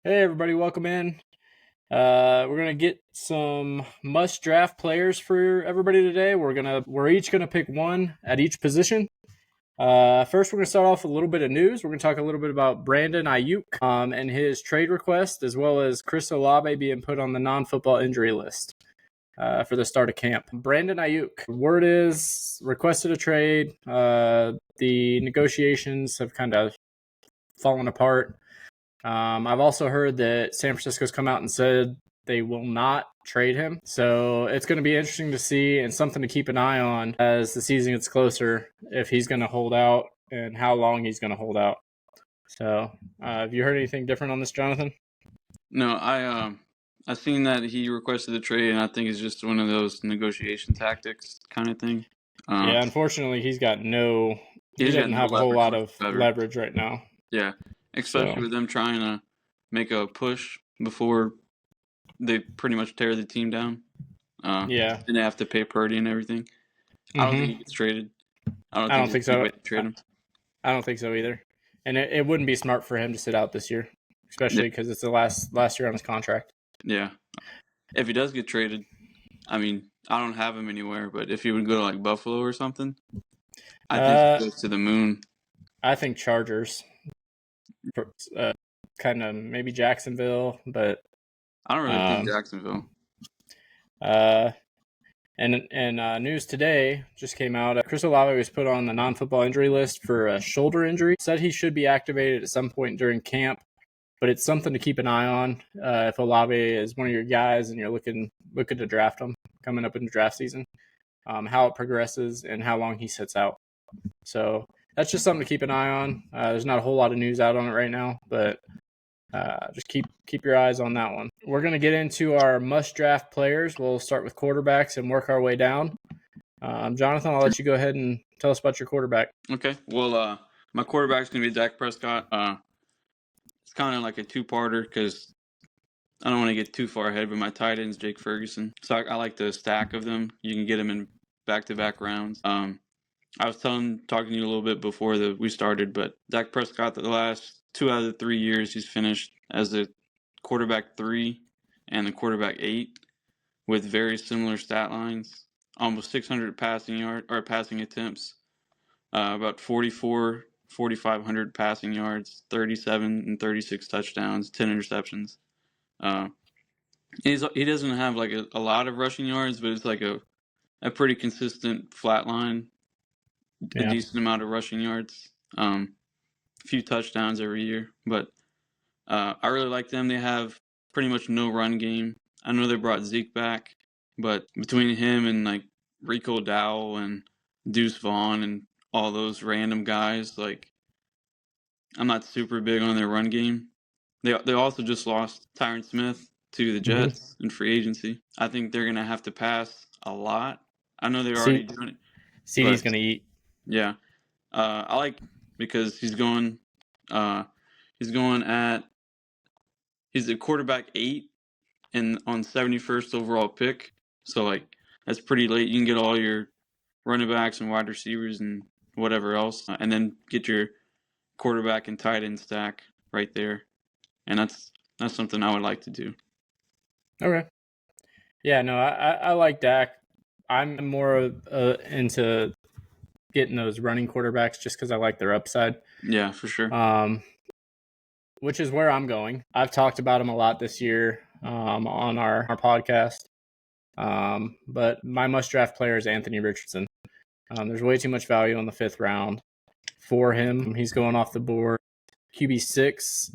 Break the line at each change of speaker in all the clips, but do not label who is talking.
Hey everybody, welcome in. We're gonna get some must draft players for everybody today. We're each gonna pick one at each position. First, we're gonna start off with a little bit of news. We're gonna talk a little bit about Brandon Ayuk and his trade request, as well as Chris Olave being put on the non-football injury list for the start of camp. Brandon Ayuk, word is requested a trade. The negotiations have kind of fallen apart. I've also heard that San Francisco's come out and said they will not trade him. So it's going to be interesting to see and something to keep an eye on as the season gets closer, if he's going to hold out and how long he's going to hold out. So have you heard anything different on this, Jonathan?
No, I seen that he requested the trade, and I think it's just one of those negotiation tactics kind of thing.
Yeah, unfortunately, he
He's got
doesn't
no
have a whole
leverage
lot of
whatsoever.
leverage right now.
Yeah,
So
especially with them trying to make a push before they pretty much tear the team down.
yeah,
And they have to pay Purdy and everything. I don't think he gets traded. I don't
I
think
don't
there's
think
any
so.
way to trade him.
I don't think so either. And it wouldn't be smart for him to sit out this year,
Yeah,
especially because it's the last year on his contract.
yeah. If he does get traded, I mean, I don't have him anywhere, but if he would go to like Buffalo or something, I think he
Uh,
goes to the moon.
I think Chargers, kind of maybe Jacksonville, but
I don't really think
um,
Jacksonville.
uh, and news today just came out. Chris Olave was put on the non-football injury list for a shoulder injury. Said he should be activated at some point during camp, but it's something to keep an eye on. If Olave is one of your guys and you're looking to draft him coming up in the draft season, how it progresses and how long he sits out. So that's just something to keep an eye on. There's not a whole lot of news out on it right now, but just keep your eyes on that one. We're going to get into our must draft players. We'll start with quarterbacks and work our way down. Jonathan, I'll let you go ahead and tell us about your quarterback.
Okay. Well, my quarterback's gonna be Dak Prescott. It's kind of like a two-parter because I don't want to get too far ahead, but my tight end's Jake Ferguson. So I like the stack of them. You can get them in back-to-back rounds. I was talking to you a little bit before we started, but Dak Prescott, the last 2 out of the 3 years, he's finished as the quarterback 3 and the quarterback 8 with very similar stat lines. Almost 600 passing attempts, about 4,500 passing yards, 37 and 36 touchdowns, 10 interceptions. Uh, he doesn't have like a lot of rushing yards, but it's like a pretty consistent flat line, a
Yeah.
decent amount of rushing yards, a few touchdowns every year. But I really like them. They have pretty much no run game. I know they brought Zeke back, but between him and like Rico Dowell and Deuce Vaughn and all those random guys, like I'm not super big on their run game. They also just lost Tyron Smith to the
Mm-hmm.
Jets in free agency. I think they're gonna have to pass a lot. I know they're already
C-
doing it,
CD's
but
going to eat.
yeah, I like because uh, he's going at he's a quarterback 8 and on 71st overall pick. So like that's pretty late. You can get all your running backs and wide receivers and whatever else, and then get your quarterback and tight end stack right there. And that's something I would like to do.
Okay. Yeah, no, I like Dak. I'm more into getting those running quarterbacks just because I like their upside.
Yeah, for sure.
Which is where I'm going. I've talked about him a lot this year on our podcast. But my must draft player is Anthony Richardson. There's way too much value in the 5th round for him. He's going off the board. QB6,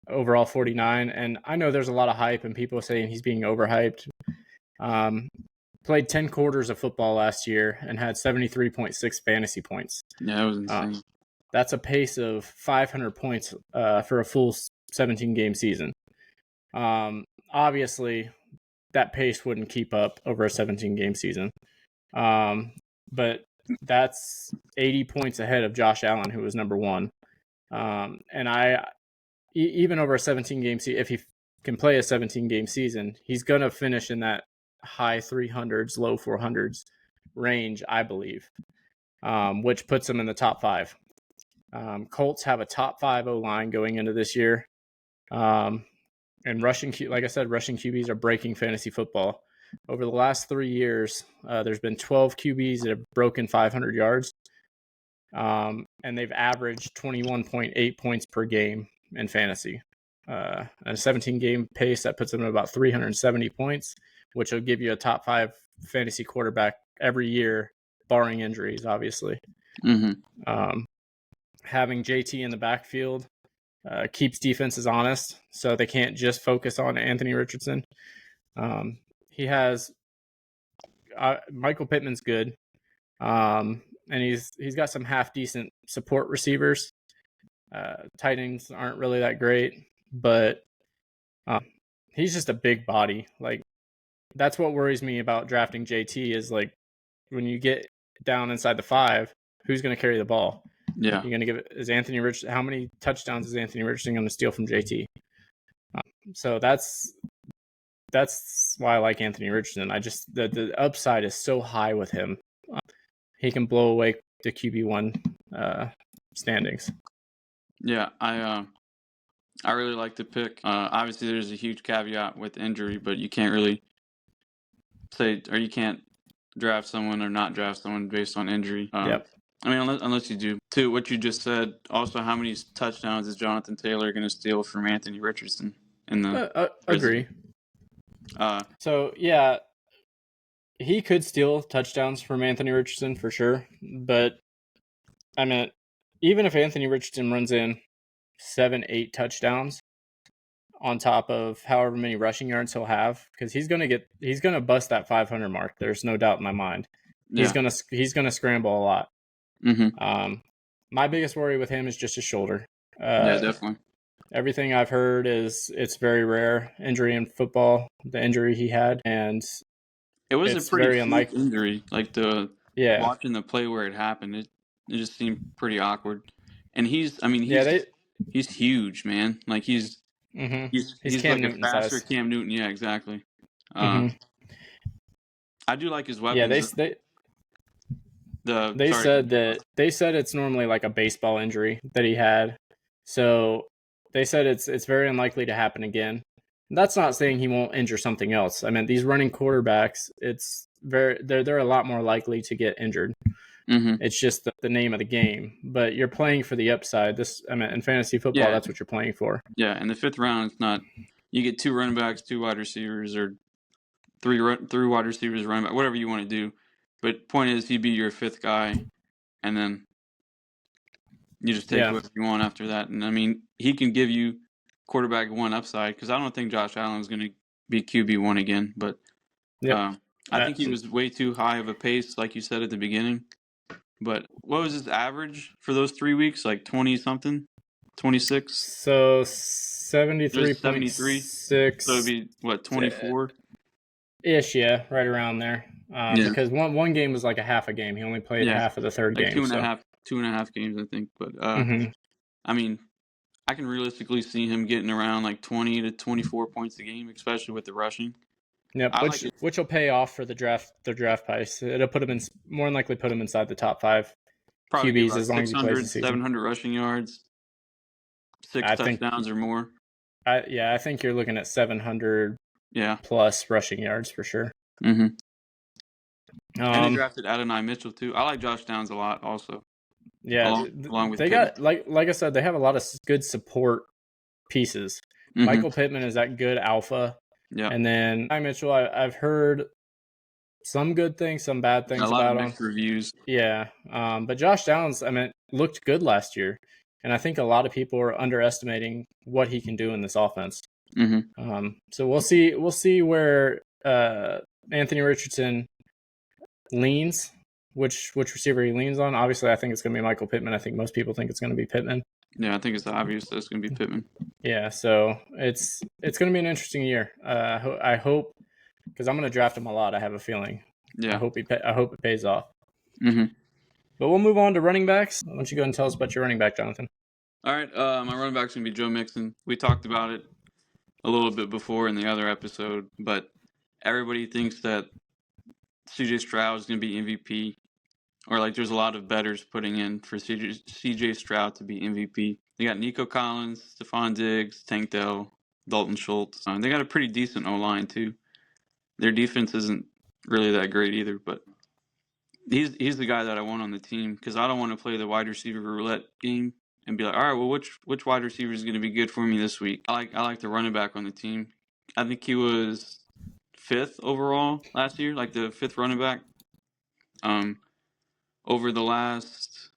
overall 49. And I know there's a lot of hype and people saying he's being overhyped. Played 10 quarters of football last year and had 73.6 fantasy points.
Yeah, that was insane.
That's a pace of 500 points for a full 17-game season. Obviously, that pace wouldn't keep up over a 17-game season. But that's 80 points ahead of Josh Allen, who was number 1. And even over a 17-game season, if he can play a 17-game season, he's going to finish in that high 300s, low 400s range, I believe, which puts him in the top 5. Colts have a top 5 O-line going into this year. And like I said, rushing QBs are breaking fantasy football. Over the last 3 years, there's been 12 QBs that have broken 500 yards, and they've averaged 21.8 points per game in fantasy. And a 17-game pace that puts them at about 370 points, which will give you a top 5 fantasy quarterback every year, barring injuries, obviously. Having JT in the backfield keeps defenses honest, so they can't just focus on Anthony Richardson. He has Michael Pittman's good, and he's got some half decent support receivers. Tight ends aren't really that great, but he's just a big body. Like, that's what worries me about drafting JT is, like, when you get down inside the 5, who's going to carry the ball?
Yeah.
You're going to give it, how many touchdowns is Anthony Richardson going to steal from JT? So that's why I like Anthony Richardson. The upside is so high with him. He can blow away the QB1 standings.
Yeah, I really like the pick. Obviously, there's a huge caveat with injury, but you can't really say, or you can't draft someone or not draft someone based on injury.
Yep.
I mean, unless you do. To what you just said, also, how many touchdowns is Jonathan Taylor going to steal from Anthony Richardson in the
agree. So, yeah, he could steal touchdowns from Anthony Richardson for sure. But, I mean, even if Anthony Richardson runs in 7-8 touchdowns on top of however many rushing yards he'll have, because he's gonna bust that 500 mark. There's no doubt in my mind. He's gonna scramble a lot. My biggest worry with him is just his shoulder.
Yeah, definitely.
Everything I've heard is it's very rare injury in football. The injury he had, and
it was a pretty freak injury. Like watching the play where it happened, it just seemed pretty awkward. And he's huge, man. Like he's
Cam
like
Newton
a faster
size.
Cam Newton. Yeah, exactly. I do like his weapons.
Yeah, they said it's normally like a baseball injury that he had. So they said it's very unlikely to happen again. That's not saying he won't injure something else. I mean, these running quarterbacks, they're a lot more likely to get injured. It's just the name of the game. But you're playing for the upside. In fantasy football, that's what you're playing for.
Yeah, in the 5th round, it's not. You get 2 running backs, 2 wide receivers, or 3 wide receivers, running back, whatever you want to do. But point is, he'd be your 5th guy, and then you just take whoever you want after that. And I mean, he can give you quarterback 1 upside, because I don't think Josh Allen's going to be QB1 again. But I think he was way too high of a pace, like you said at the beginning. But what was his average for those 3 weeks? Like 20-something? 26?
So 73.6.
So it'd be, what, 24?
Ish, yeah, right around there. Because one game was like a half a game. He only played half of the third game.
2.5 games, I think. But I mean, I can realistically see him getting around like 20 to 24 points a game, especially with the rushing.
Yep, which will pay off for the draft price. It'll more than likely put him inside the top 5 QBs as long as he plays the season.
700 rushing yards, 6 touchdowns or more.
I think you're looking at 700 plus rushing yards for sure.
And they drafted Adonai Mitchell too. I like Josh Downs a lot also.
Yeah, along with Pittman. Got like I said, they have a lot of good support pieces. Michael Pittman is that good alpha. Yeah, and then Mitchell, I've heard some good things, some bad things about him. A lot of mixed
reviews.
Yeah, but Josh Downs, looked good last year, and I think a lot of people are underestimating what he can do in this offense. So we'll see where Anthony Richardson leans, which receiver he leans on. Obviously, I think it's going to be Michael Pittman. I think most people think it's going to be Pittman.
Yeah, I think it's obvious that it's going to be Pittman.
Yeah, so it's going to be an interesting year. I hope, because I'm going to draft him a lot. I have a feeling. Yeah, I hope it pays off. But we'll move on to running backs. Why don't you go and tell us about your running back, Jonathan?
All right, my running back's going to be Joe Mixon. We talked about it a little bit before in the other episode, but everybody thinks that CJ Stroud is going to be MVP, or like there's a lot of bettors putting in for CJ Stroud to be MVP. They got Nico Collins, Stephon Diggs, Tank Dell, Dalton Schultz. They got a pretty decent O-line, too. Their defense isn't really that great either, but he's the guy that I want on the team because I don't want to play the wide receiver roulette game and be like, all right, well, which wide receiver is going to be good for me this week? I like the running back on the team. I think he was 5th overall last year, like the 5th running back. Over the last,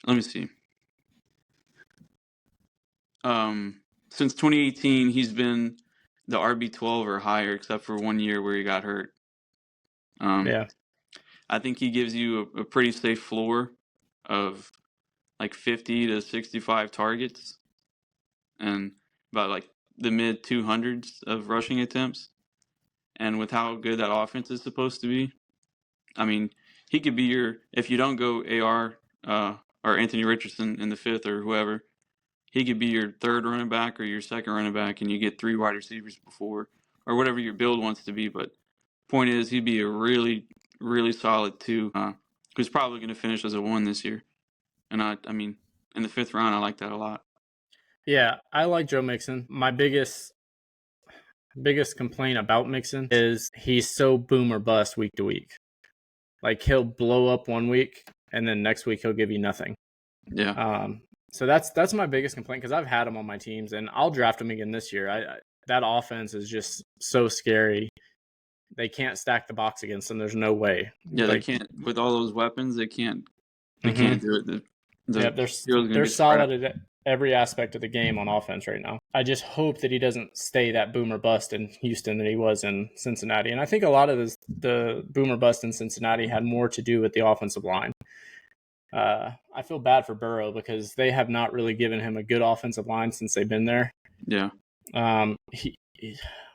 let me see. Since 2018, he's been the RB12 or higher, except for 1 year where he got hurt.
Yeah.
I think he gives you a pretty safe floor of like 50 to 65 targets and about like the mid 200s of rushing attempts. And with how good that offense is supposed to be, I mean, he could be your, if you don't go AR or Anthony Richardson in the 5th or whoever, he could be your 3rd running back or your 2nd running back, and you get 3 wide receivers before, or whatever your build wants to be. But point is, he'd be a really, really solid 2, who's probably going to finish as a 1 this year. And I mean, in the 5th round, I like that a lot.
Yeah, I like Joe Mixon. My biggest complaint about Mixon is he's so boom or bust week to week. Like he'll blow up 1 week and then next week he'll give you nothing.
Yeah.
So that's my biggest complaint because I've had him on my teams and I'll draft him again this year. That offense is just so scary. They can't stack the box against them. There's no way.
Yeah, they can't with all those weapons. They can't. They
Mhm.
can't do it.
They're solid at every aspect of the game on offense right now. I just hope that he doesn't stay that boomer bust in Houston that he was in Cincinnati. And I think a lot of the boomer bust in Cincinnati had more to do with the offensive line. I feel bad for Burrow because they have not really given him a good offensive line since they've been there.
Yeah.
He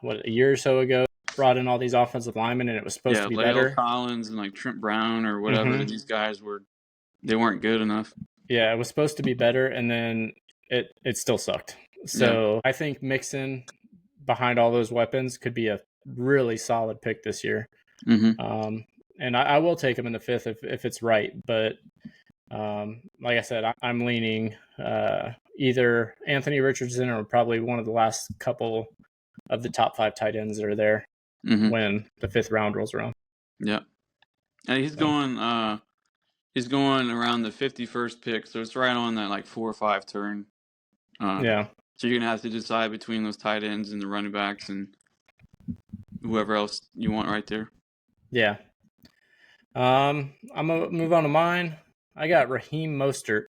a year or so ago brought in all these offensive linemen and it was supposed to be better.
Collins and like Trent Brown or whatever. Mm-hmm. These guys they weren't good enough.
Yeah, it was supposed to be better, and then it still sucked. So yeah. I think Mixon behind all those weapons could be a really solid pick this year.
Mm-hmm.
And I will take him in the 5th if it's right. But like I said, I'm leaning either Anthony Richardson or probably one of the last couple of the top 5 tight ends that are there when the 5th round rolls around.
Yeah, and he's going around the 51st pick, so it's right on that like 4 or 5 turn.
Yeah.
So you're gonna have to decide between those tight ends and the running backs and whoever else you want right there.
Yeah. I'm gonna move on to mine. I got Raheem Mostert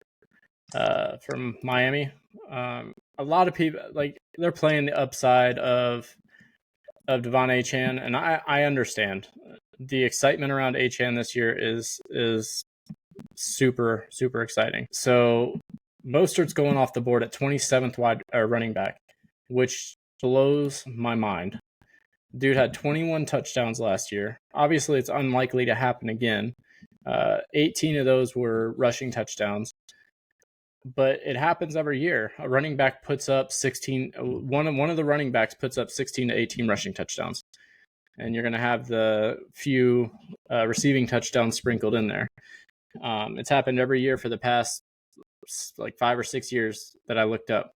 from Miami. A lot of people they're playing the upside of Devon Achane, and I understand the excitement around Achane this year is super super exciting. So Mostert's going off the board at 27th wide running back, which blows my mind. Dude had 21 touchdowns last year. Obviously, it's unlikely to happen again. 18 of those were rushing touchdowns. But it happens every year. A running back puts up 16. One of the running backs puts up 16 to 18 rushing touchdowns. And you're going to have the few receiving touchdowns sprinkled in there. It's happened every year for the past like 5 or 6 years that I looked up.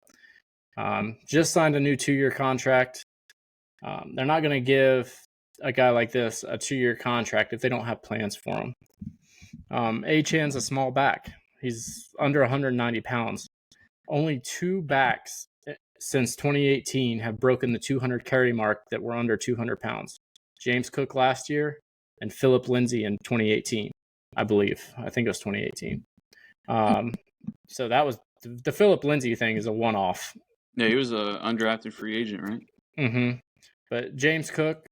Just signed a new 2-year contract. They're not going to give a guy like this a 2-year contract if they don't have plans for him. Achane's a small back. He's under 190 pounds. Only 2 backs since 2018 have broken the 200 carry mark that were under 200 pounds. James Cook last year and Philip Lindsay in 2018, I believe. I think it was 2018. So that was the Philip Lindsay thing is a one-off.
Yeah, he was an undrafted free agent, right?
Mm-hmm. But James Cook,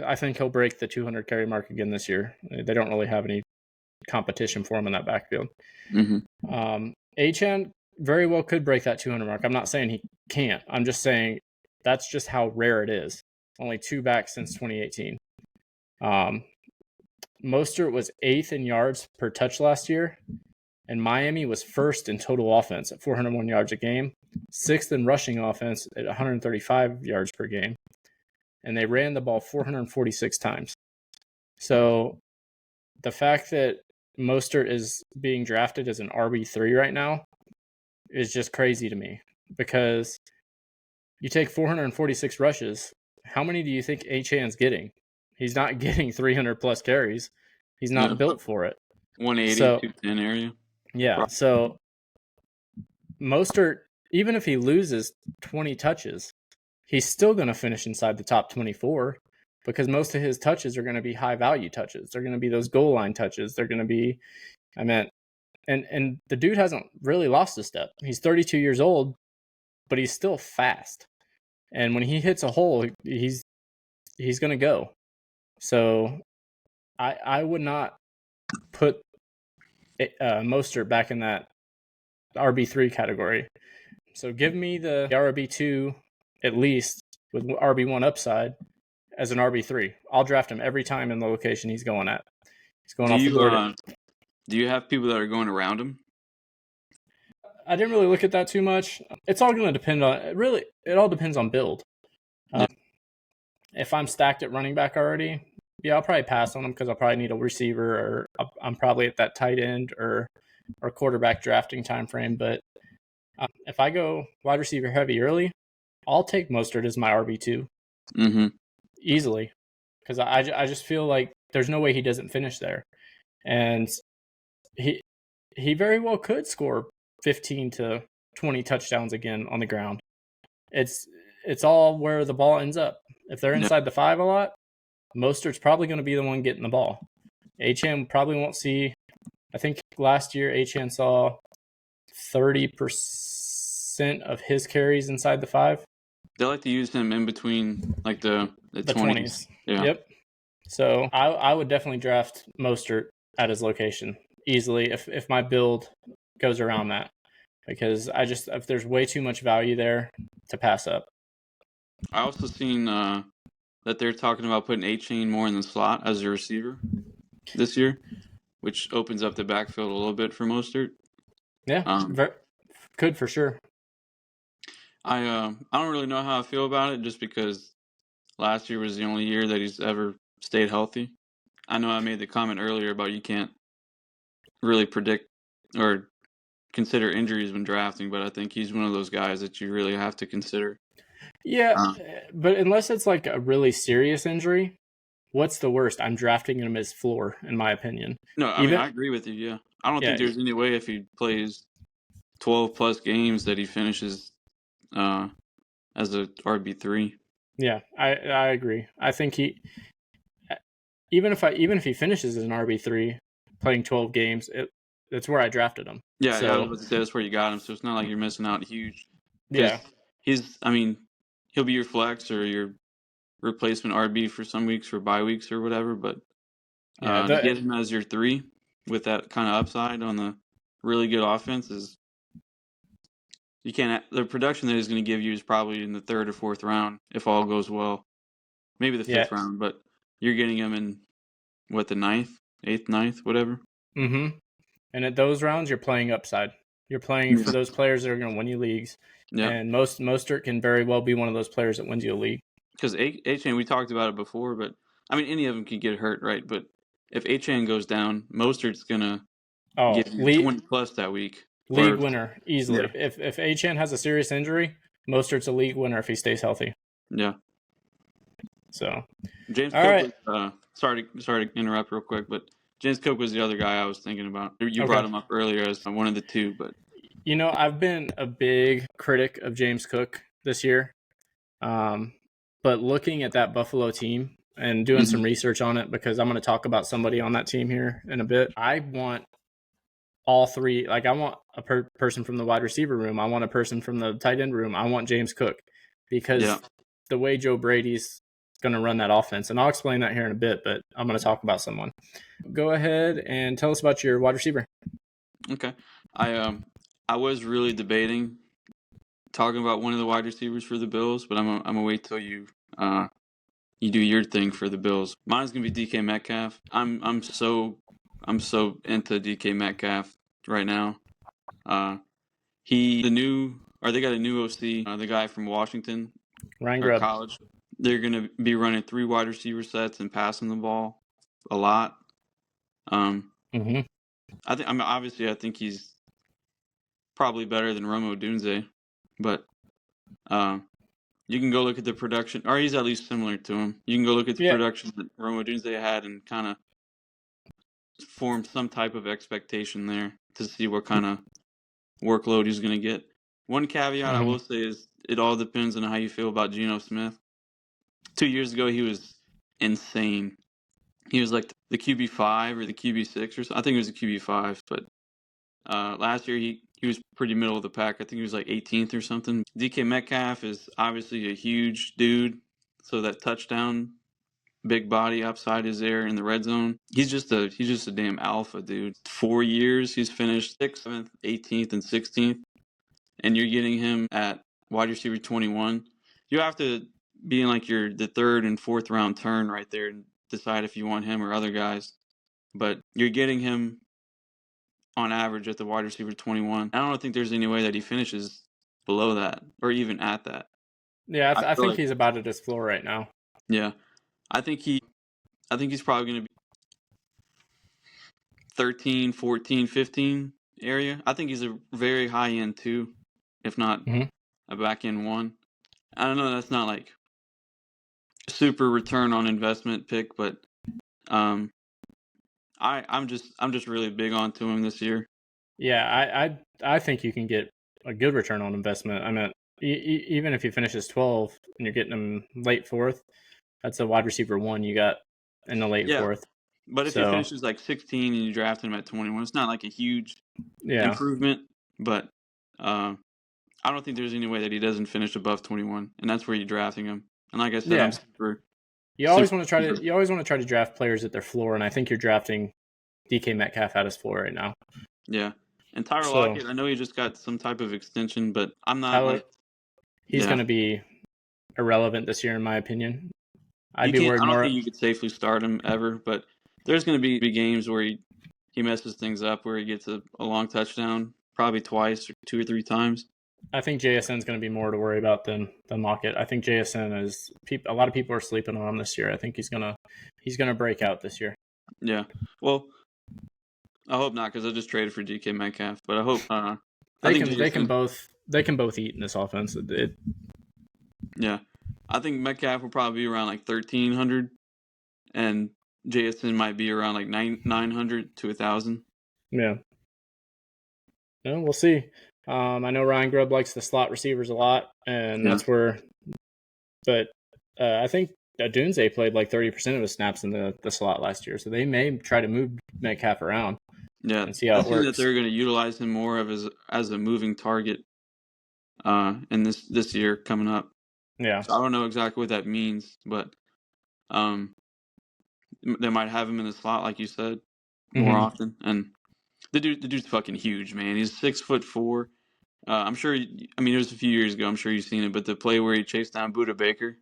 I think he'll break the 200 carry mark again this year. They don't really have any competition for him in that backfield.
Mm-hmm.
Achane very well could break that 200 mark. I'm not saying he can't. I'm just saying that's just how rare it is. Only 2 backs since 2018. Mostert was 8th in yards per touch last year, and Miami was 1st in total offense at 401 yards a game, 6th in rushing offense at 135 yards per game, and they ran the ball 446 times. So the fact that Mostert is being drafted as an RB3 right now is just crazy to me because you take 446 rushes. How many do you think Achane's getting? He's not getting 300 plus carries. He's not built for it.
180,
So
210 area.
yeah, so Mostert, even if he loses 20 touches, he's still going to finish inside the top 24 because most of his touches are going to be high value touches. They're going to be those goal line touches. They're going to be, and the dude hasn't really lost a step. He's 32 years old, but he's still fast. And when he hits a hole, he's going to go. So I would not put Mostert back in that RB3 category. So give me the RB2 at least with RB1 upside as an RB3. I'll draft him every time in the location he's going at. He's going off the board.
Do you have people that are going around him?
I didn't really look at that too much. It's all going to depend on it all depends on build.
Yeah.
If I'm stacked at running back already, yeah, I'll probably pass on him because I'll probably need a receiver, or I'm probably at that tight end or quarterback drafting time frame. But if I go wide receiver heavy early, I'll take Mostert as my RB2 easily because I just feel like there's no way he doesn't finish there, and he very well could score 15 to 20 touchdowns again on the ground. It's all where the ball ends up. If they're inside the 5 a lot, Mostert's probably going to be the one getting the ball. Achane probably won't see. I think last year Achane saw 30% of his carries inside the 5.
They like to use him in between like the 20s.
Yeah. Yep. So I would definitely draft Mostert at his location easily if my build goes around that, because if there's way too much value there to pass up.
I also seen that they're talking about putting Achane more in the slot as a receiver this year, which opens up the backfield a little bit for Mostert.
Yeah, could for sure.
I don't really know how I feel about it, just because last year was the only year that he's ever stayed healthy. I know I made the comment earlier about you can't really predict or consider injuries when drafting, but I think he's one of those guys that you really have to consider.
Yeah, but unless it's like a really serious injury, what's the worst? I'm drafting him as floor, in my opinion.
No, I mean, I agree with you, yeah. I don't think there's any way if he plays 12-plus games that he finishes as a RB3.
Yeah, I agree. I think even if he finishes as an RB3 playing 12 games, that's where I drafted him.
Yeah, so, I was about to say that's where you got him, so it's not like you're missing out huge.
Yeah.
He'll be your flex or your replacement RB for some weeks or bye weeks or whatever, but to get him as your 3 with that kind of upside on the really good offense is you can't. The production that he's going to give you is probably in the 3rd or 4th round if all goes well, maybe the 5th round, but you're getting him in what, the 9th, 8th, 9th, whatever.
And at those rounds, you're playing upside. You're playing for those players that are going to win you leagues. Yeah. And Mostert can very well be one of those players that wins you a league.
Because Achane, we talked about it before, but I mean, any of them can get hurt, right? But if Achane goes down, Mostert's going to give you 20 plus that week.
League winner, easily. Yeah. If Achane has a serious injury, Mostert's a league winner if he stays healthy.
Yeah.
So,
James Cook was, sorry to interrupt real quick, but James Cook was the other guy I was thinking about. You brought him up earlier as one of the 2, but
I've been a big critic of James Cook this year. But looking at that Buffalo team and doing some research on it, because I'm going to talk about somebody on that team here in a bit, I want all 3. Like, I want a person from the wide receiver room. I want a person from the tight end room. I want James Cook, because the way Joe Brady's going to run that offense, and I'll explain that here in a bit, but I'm going to talk about someone. Go ahead and tell us about your wide receiver.
Okay. I was really debating talking about one of the wide receivers for the Bills, but I'm gonna wait till you do your thing for the Bills. Mine's gonna be DK Metcalf. I'm so into DK Metcalf right now. They got a new OC, the guy from Washington,
Ryan Grubb.
College. They're gonna be running 3 wide receiver sets and passing the ball a lot. I think he's probably better than Rome Odunze, but you can go look at the production, or he's at least similar to him. You can go look at the
Yeah.
production that Rome Odunze had and kind of form some type of expectation there to see what kind of workload he's going to get. One caveat I will say is it all depends on how you feel about Geno Smith. 2 years ago, he was insane. He was like the QB5 or the QB6 or something. I think it was the QB5, but last year he was pretty middle of the pack. I think he was like 18th or something. DK Metcalf is obviously a huge dude, so that touchdown, big body upside is there in the red zone. He's just a damn alpha, dude. 4 years he's finished 6th, 7th, 18th, and 16th, and you're getting him at wide receiver 21. You have to be in like the third and fourth round turn right there and decide if you want him or other guys. But you're getting him on average at the wide receiver 21. I don't think there's any way that he finishes below that or even at that.
Yeah, I
feel
think
like,
he's about at his floor right now.
yeah, I think he's probably going to be 13, 14, 15 area. I think he's a very high end 2, if not a back end 1. I don't know, that's not like super return on investment pick, but I'm just really big onto him this year.
Yeah, I think you can get a good return on investment. I mean, even if he finishes 12 and you're getting him late 4th, that's a wide receiver 1 you got in the late 4th.
But if he finishes like 16 and you draft him at 21, it's not like a huge improvement. But I don't think there's any way that he doesn't finish above 21, and that's where you're drafting him. And like I said, I'm super.
You always want to try to draft players at their floor, and I think you're drafting DK Metcalf at his floor right now.
Yeah, and Tyler Lockett, I know he just got some type of extension, but I'm not
he's going to be irrelevant this year, in my opinion.
I don't think you could safely start him ever, but there's going to be games where he messes things up, where he gets a long touchdown, probably twice or 2 or 3 times.
I think JSN is going to be more to worry about than Lockett. I think JSN is a lot of people are sleeping on him this year. I think he's gonna break out this year.
Yeah, well, I hope not, because I just traded for DK Metcalf, but I hope
they can both eat in this offense.
Yeah, I think Metcalf will probably be around like 1,300, and JSN might be around like 900 to 1,000.
Yeah. No, we'll see. I know Ryan Grubb likes the slot receivers a lot, and that's where. But I think Dunze played like 30% of his snaps in the slot last year, so they may try to move Metcalf around.
Yeah,
and see how it works.
I think that they're going to utilize him more as a moving target in this year coming up.
Yeah,
so I don't know exactly what that means, but they might have him in the slot, like you said, more often. And the dude's fucking huge, man. He's 6'4". I'm sure. It was a few years ago. I'm sure you've seen it, but the play where he chased down Budda Baker.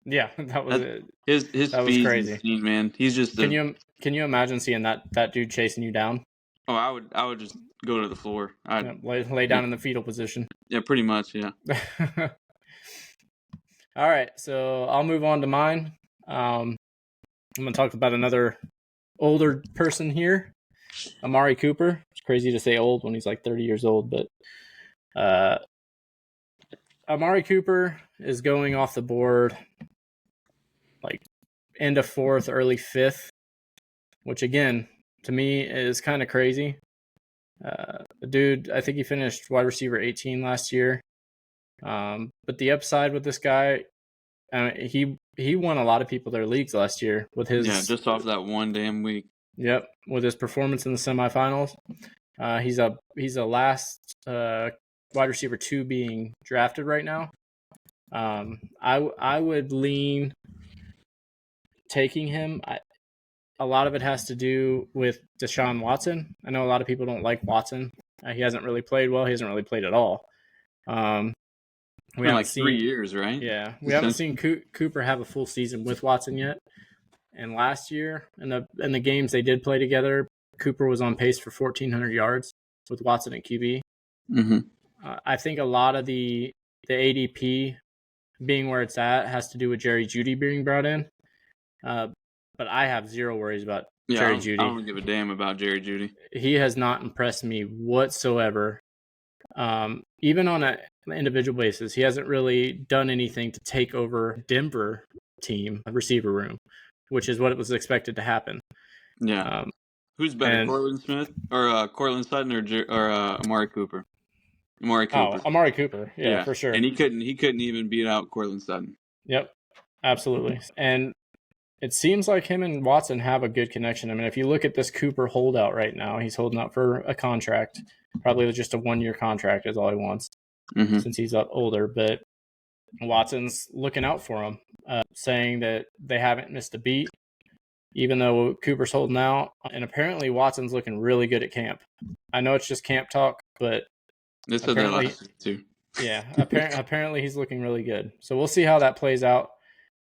Yeah, that was it.
His speed's crazy, insane, man. He's just.
Can you imagine seeing that dude chasing you down?
Oh, I would just go to the floor. I'd
lay down in the fetal position.
Yeah, pretty much. Yeah.
All right, so I'll move on to mine. I'm going to talk about another older person here, Amari Cooper. It's crazy to say old when he's like 30 years old, but Amari Cooper is going off the board like end of 4th, early 5th, which again, to me is kind of crazy. The dude, I think he finished wide receiver 18 last year. But the upside with this guy, he won a lot of people their leagues last year with his
just off that one damn week.
Yep, with his performance in the semifinals. He's a last wide receiver 2 being drafted right now. I would lean taking him. A lot of it has to do with Deshaun Watson. I know a lot of people don't like Watson. He hasn't really played well. He hasn't really played at all.
We haven't seen 3 years, right?
Yeah, we haven't seen Cooper have a full season with Watson yet. And last year, in the games they did play together, Cooper was on pace for 1,400 yards with Watson at QB. I think a lot of the ADP being where it's at has to do with Jerry Jeudy being brought in. But I have zero worries about Jerry Jeudy.
I don't give a damn about Jerry Jeudy.
He has not impressed me whatsoever Even on an individual basis, he hasn't really done anything to take over Denver team receiver room, which is what it was expected to happen.
Yeah. Who's better,
And
Cortland Smith or Cortland Sutton or Amari Cooper? Amari Cooper.
Amari Cooper, yeah,
Yeah,
for sure.
and he couldn't even beat out Cortland Sutton.
Yep, absolutely. And it seems like him and Watson have a good connection. I mean, if you look at this Cooper holdout right now, he's holding out for a contract, probably just a 1-year contract is all he wants since he's up older. But Watson's looking out for him, saying that they haven't missed a beat, even though Cooper's holding out. And apparently Watson's looking really good at camp. I know it's just camp talk, but
They said that
apparently,
last week too.
yeah, apparently he's looking really good. So we'll see how that plays out.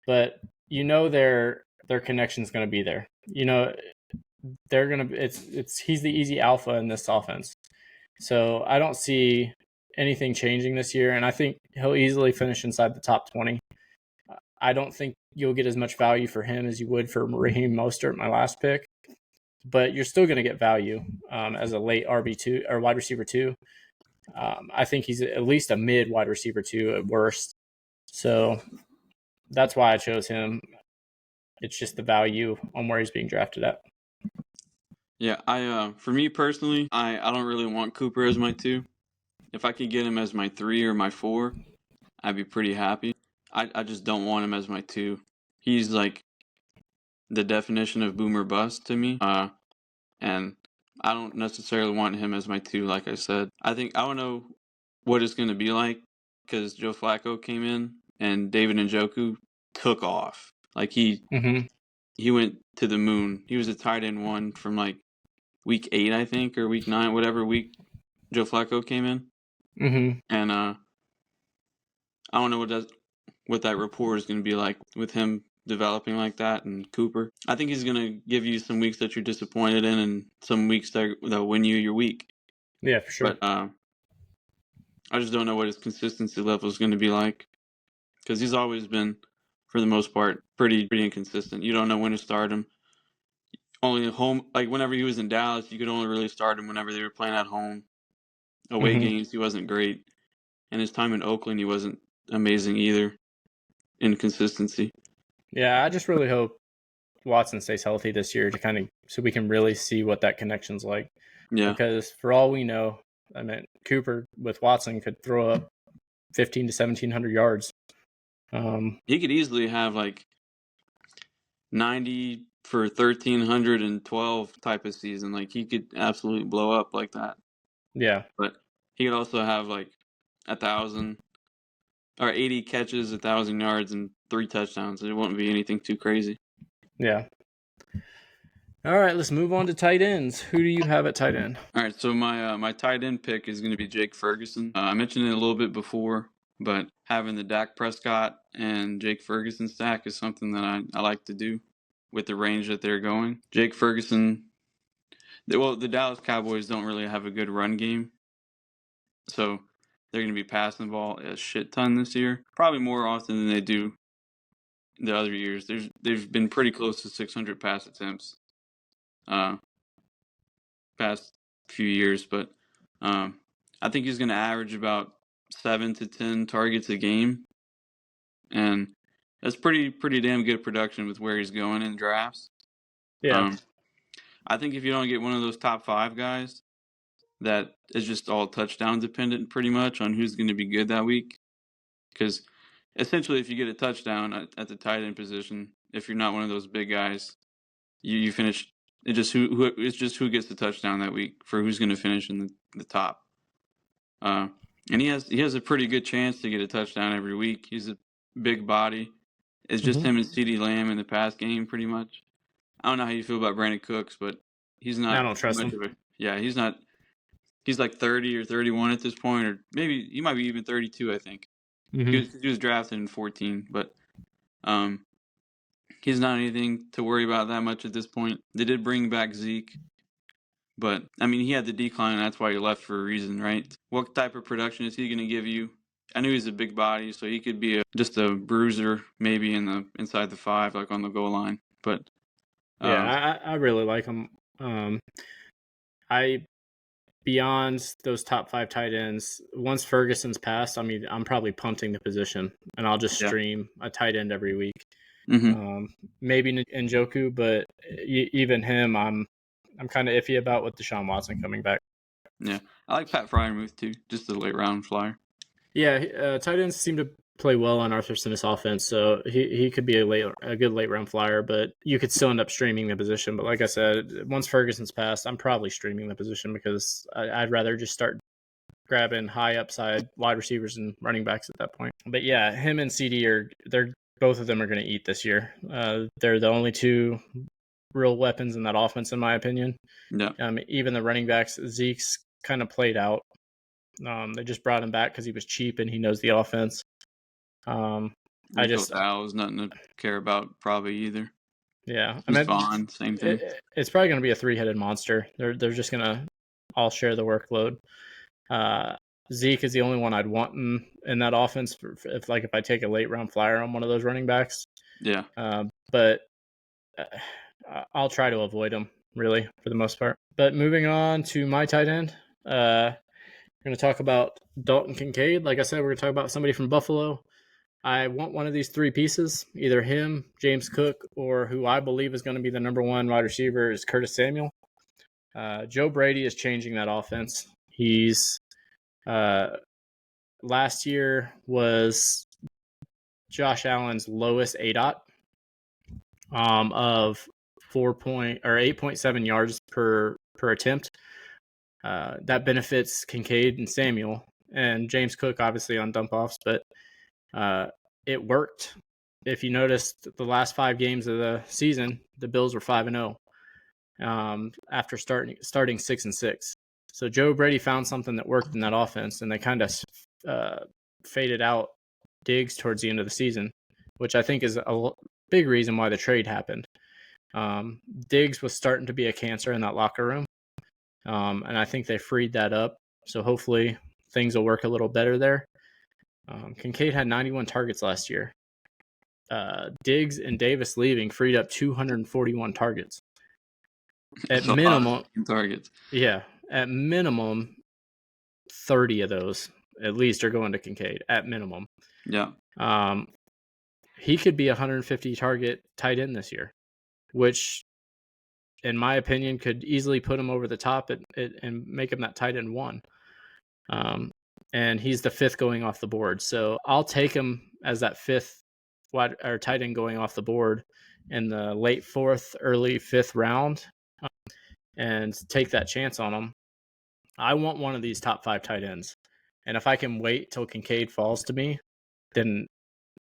But their connection's going to be there. They're going to he's the easy alpha in this offense. So I don't see anything changing this year, and I think he'll easily finish inside the top 20. I don't think you'll get as much value for him as you would for Raheem Mostert, my last pick, but you're still going to get value as a late RB2 or wide receiver 2. I think he's at least a mid wide receiver 2 at worst. So that's why I chose him. It's just the value on where he's being drafted at.
Yeah, for me personally, I don't really want Cooper as my 2. If I could get him as my 3 or my 4, I'd be pretty happy. I just don't want him as my 2. He's like the definition of boomer bust to me. And I don't necessarily want him as my 2, like I said. I don't know what it's going to be like because Joe Flacco came in and David Njoku took off. Like he went to the moon. He was a tight end 1 from like week 8, I think, or week 9, whatever week Joe Flacco came in. And I don't know what that rapport is going to be like with him developing like that and Cooper. I think he's going to give you some weeks that you're disappointed in and some weeks that'll win you your week.
Yeah, for sure.
But I just don't know what his consistency level is going to be like because he's always been, for the most part, pretty inconsistent. You don't know when to start him. Only at home, like whenever he was in Dallas, you could only really start him whenever they were playing at home. Away games, he wasn't great. And his time in Oakland, he wasn't amazing either in consistency.
Yeah, I just really hope Watson stays healthy this year so we can really see what that connection's like.
Yeah.
Because for all we know, I mean, Cooper with Watson could throw up 1,500 to 1,700 yards.
He could easily have like 90 for 1,312 type of season. Like he could absolutely blow up like that.
Yeah.
But he could also have like 1,000 or 80 catches, 1,000 yards, and 3 touchdowns. It wouldn't be anything too crazy.
Yeah. All right, let's move on to tight ends. Who do you have at tight end?
All right, so my tight end pick is going to be Jake Ferguson. I mentioned it a little bit before, but having the Dak Prescott and Jake Ferguson stack is something that I like to do with the range that they're going. Jake Ferguson, the Dallas Cowboys don't really have a good run game, so they're going to be passing the ball a shit ton this year, probably more often than they do the other years. They've been pretty close to 600 pass attempts past few years, but I think he's going to average about 7 to 10 targets a game, and that's pretty damn good production with where he's going in drafts.
Yeah.
I think if you don't get one of those top 5 guys, that is just all touchdown dependent pretty much on who's going to be good that week. Because essentially, if you get a touchdown at the tight end position, if you're not one of those big guys, you finish. It's just who gets the touchdown that week for who's going to finish in the top. And he has a pretty good chance to get a touchdown every week. He's a big body. It's just him and CeeDee Lamb in the pass game pretty much. I don't know how you feel about Brandon Cooks, but he's not.
I don't trust
much
him.
of a, yeah, he's not. He's like 30 or 31 at this point, or maybe he might be even 32. I think he was drafted in 14, but he's not anything to worry about that much at this point. They did bring back Zeke, but I mean he had the decline, and that's why he left for a reason, right? What type of production is he going to give you? I knew he's a big body, so he could be just a bruiser, maybe inside the 5, like on the goal line. But
yeah, I really like him. I beyond those top 5 tight ends, once Ferguson's passed, I mean, I'm probably punting the position, and I'll just stream a tight end every week. Maybe Njoku, but even him, I'm kind of iffy about with Deshaun Watson coming back.
Yeah, I like Pat Fryermuth too, just a late round flyer.
Yeah, tight ends seem to play well on Arthur Smith's offense, so he could be a good late round flyer, but you could still end up streaming the position. But like I said, once Ferguson's passed, I'm probably streaming the position because I'd rather just start grabbing high upside wide receivers and running backs at that point. But yeah, him and CD both of them are going to eat this year. They're the only two real weapons in that offense, in my opinion.
Yeah.
Even the running backs, Zeke's kind of played out. They just brought him back because he was cheap and he knows the offense.
Rico Dow is nothing to care about probably either.
Yeah,
Vaughn, same thing.
It's probably going to be a 3-headed monster. They're just going to all share the workload. Zeke is the only one I'd want in that offense if I take a late round flyer on one of those running backs.
Yeah.
But I'll try to avoid him really for the most part. But moving on to my tight end, we're going to talk about Dalton Kincaid. Like I said, we're going to talk about somebody from Buffalo. I want one of these 3 pieces, either him, James Cook, or who I believe is going to be the number 1 wide receiver is Curtis Samuel. Joe Brady is changing that offense. He's last year was Josh Allen's lowest ADOT of 8.7 yards per attempt. That benefits Kincaid and Samuel and James Cook, obviously on dump offs, but it worked. If you noticed, the last 5 games of the season, the Bills were 5-0 after starting 6-6. So Joe Brady found something that worked in that offense, and they kind of faded out Diggs towards the end of the season, which I think is a big reason why the trade happened. Diggs was starting to be a cancer in that locker room, and I think they freed that up. So hopefully things will work a little better there. Kincaid had 91 targets last year. Diggs and Davis leaving freed up 241 targets. At minimum,
targets.
Yeah, at minimum, 30 of those at least are going to Kincaid. At minimum,
yeah.
He could be a 150 target tight end this year, which, in my opinion, could easily put him over the top and make him that tight end 1. And he's the 5th going off the board, so I'll take him as that 5th tight end going off the board in the late 4th, early 5th round, and take that chance on him. I want one of these top 5 tight ends, and if I can wait till Kincaid falls to me, then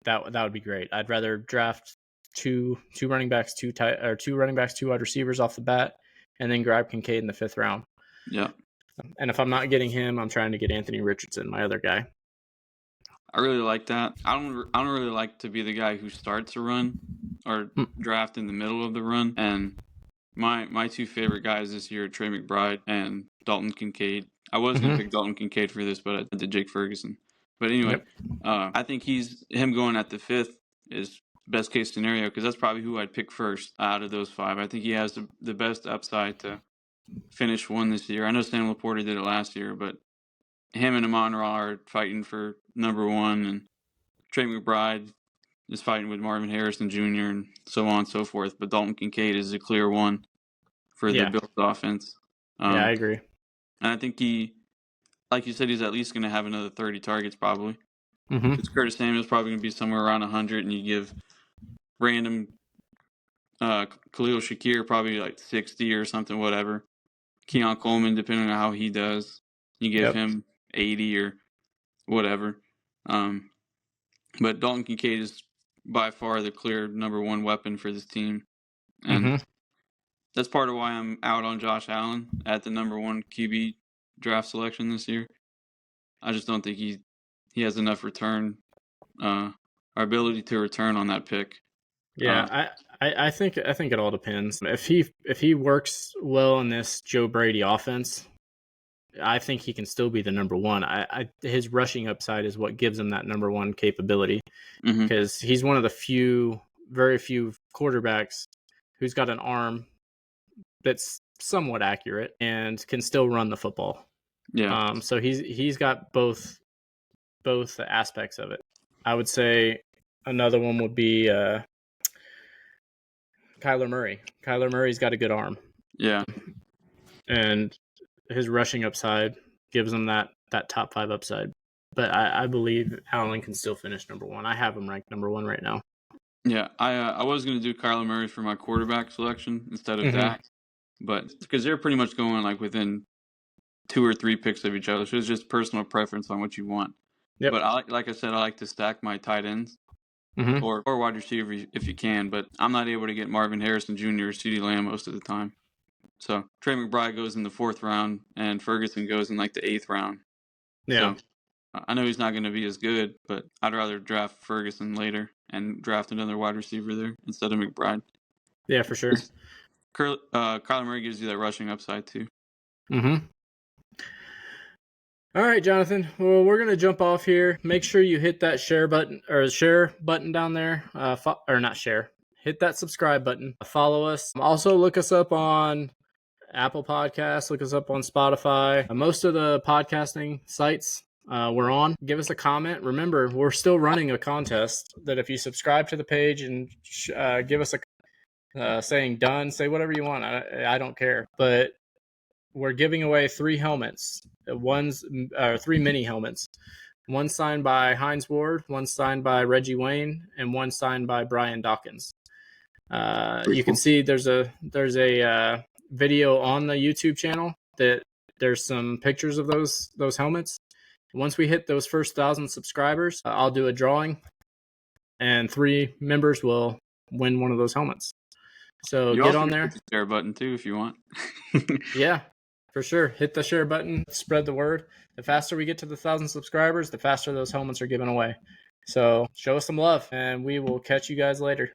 that would be great. I'd rather draft two running backs, 2 wide receivers off the bat, and then grab Kincaid in the 5th round.
Yeah.
And if I'm not getting him, I'm trying to get Anthony Richardson, my other guy.
I really like that. I don't really like to be the guy who starts a run or draft in the middle of the run. And my 2 favorite guys this year are Trey McBride and Dalton Kincaid. I was going to pick Dalton Kincaid for this, but I did Jake Ferguson. But anyway, I think him going at the 5th is best case scenario because that's probably who I'd pick first out of those 5. I think he has the best upside to finish 1 this year. I know Sam Laporta did it last year, but him and Amon-Ra are fighting for number 1, and Trey McBride is fighting with Marvin Harrison Jr. and so on and so forth. But Dalton Kincaid is a clear 1 for the Bills offense.
I agree.
And I think he, like you said, he's at least going to have another 30 targets probably. Because Curtis Samuel's probably going to be somewhere around 100, and you give random Khalil Shakir probably like 60 or something, whatever. Keon Coleman, depending on how he does, you give him 80 or whatever. But Dalton Kincaid is by far the clear number 1 weapon for this team. And that's part of why I'm out on Josh Allen at the number 1 QB draft selection this year. I just don't think he has enough return, our ability to return on that pick.
Yeah, I think it all depends. If he works well in this Joe Brady offense, I think he can still be the number 1. His rushing upside is what gives him that number 1 capability, because he's one of the very few quarterbacks who's got an arm that's somewhat accurate and can still run the football.
Yeah.
So he's got both aspects of it. I would say another one would be Kyler Murray. Kyler Murray's got a good arm.
Yeah.
And his rushing upside gives him that top 5 upside. But I believe Allen can still finish number 1. I have him ranked number 1 right now.
Yeah. I was going to do Kyler Murray for my quarterback selection instead of Dak, but because they're pretty much going like within 2 or 3 picks of each other, so it's just personal preference on what you want.
Yep.
But like I said, I like to stack my tight ends or wide receiver if you can. But I'm not able to get Marvin Harrison Jr. or CeeDee Lamb most of the time. So Trey McBride goes in the 4th round, and Ferguson goes in like the 8th round.
Yeah.
So I know he's not going to be as good, but I'd rather draft Ferguson later and draft another wide receiver there instead of McBride.
Yeah, for sure.
Kyler Murray gives you that rushing upside too.
All right, Jonathan. Well, we're gonna jump off here. Make sure you hit that share button down there. Or not share. Hit that subscribe button. Follow us. Also, look us up on Apple Podcasts. Look us up on Spotify. Most of the podcasting sites we're on. Give us a comment. Remember, we're still running a contest that if you subscribe to the page and give us a saying done, say whatever you want. I don't care, but we're giving away 3 helmets. 3 mini helmets. One signed by Hines Ward, one signed by Reggie Wayne, and one signed by Brian Dawkins. You can see there's a video on the YouTube channel that there's some pictures of those helmets. Once we hit those first 1,000 subscribers, I'll do a drawing, and 3 members will win one of those helmets. So get on there.
Hit the share button too if you want.
Yeah, for sure. Hit the share button. Spread the word. The faster we get to the 1,000 subscribers, the faster those helmets are given away. So show us some love, and we will catch you guys later.